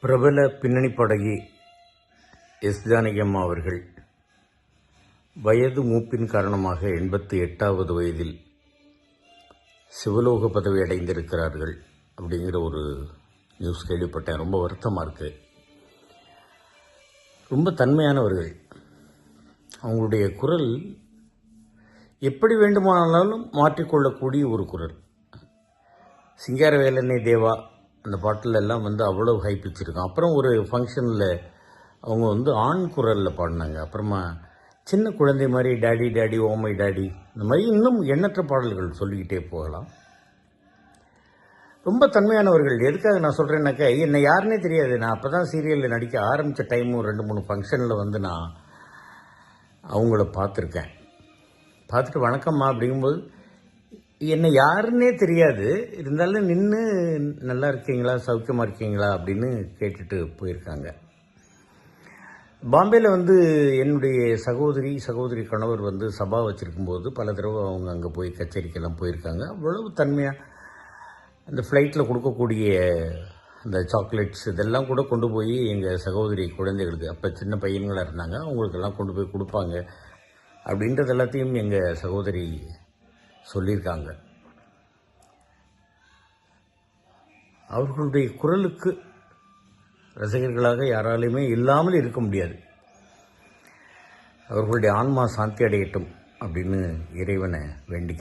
பிரபல பின்னணி பாடகி எஸ். ஜானகி அம்மா அவர்கள் வயது மூப்பின் காரணமாக 88வது வயதில் சிவலோக பதவி அடைந்திருக்கிறார்கள் அப்படிங்கிற ஒரு நியூஸ் கேள்விப்பட்டேன். ரொம்ப வருத்தமாக இருக்குது. ரொம்ப தன்மையானவர்கள். அவங்களுடைய குரல் எப்படி வேண்டுமானாலும் மாற்றிக்கொள்ளக்கூடிய ஒரு குரல். சிங்காரவேலனை தேவா அந்த பாட்டில் எல்லாம் அவ்வளோ ஹை பிச் இருக்கும். அப்புறம் ஒரு ஃபங்க்ஷனில் அவங்க ஆண் குரலில் பாடினாங்க. அப்புறமா சின்ன குழந்தை மாதிரி டேடி டேடி ஓமை டேடி இந்த மாதிரி இன்னும் எண்ணற்ற பாடல்கள் சொல்லிக்கிட்டே போகலாம். ரொம்ப தன்மையானவர்கள். எதுக்காக நான் சொல்கிறேன்னாக்கா, என்னை யாருன்னே தெரியாது. நான் அப்போ தான் சீரியலில் நடிக்க ஆரம்பித்த டைமும் 2-3 ஃபங்க்ஷனில் நான் அவங்கள பார்த்துருக்கேன். பார்த்துட்டு வணக்கம்மா அப்படிங்கும்போது என்னை யாருன்னே தெரியாது. இருந்தாலும் நின்று நல்லா இருக்கீங்களா, சௌக்கியமாக இருக்கீங்களா அப்படின்னு கேட்டுட்டு போயிருக்காங்க. பாம்பேயில் என்னுடைய சகோதரி கணவர் சபா வச்சுருக்கும்போது பல தடவை அவங்க அங்கே போய் கச்சேரிக்கெல்லாம் போயிருக்காங்க. அவ்வளவு தன்மையாக அந்த ஃப்ளைட்டில் கொடுக்கக்கூடிய அந்த சாக்லேட்ஸ் இதெல்லாம் கூட கொண்டு போய் எங்கள் சகோதரி குழந்தைகளுக்கு, அப்போ சின்ன பையன்களாக இருந்தாங்க, அவங்களுக்கெல்லாம் கொண்டு போய் கொடுப்பாங்க அப்படின்றது எல்லாத்தையும் எங்கள் சகோதரி சொல்லியிருக்காங்க. அவர்களுடைய குரலுக்கு ரசிகர்களாக யாராலையுமே இல்லாமல் இருக்க முடியாது. அவர்களுடைய ஆன்மா சாந்தி அடையட்டும் அப்படின்னு இறைவனை வேண்டிக்கிறேன்.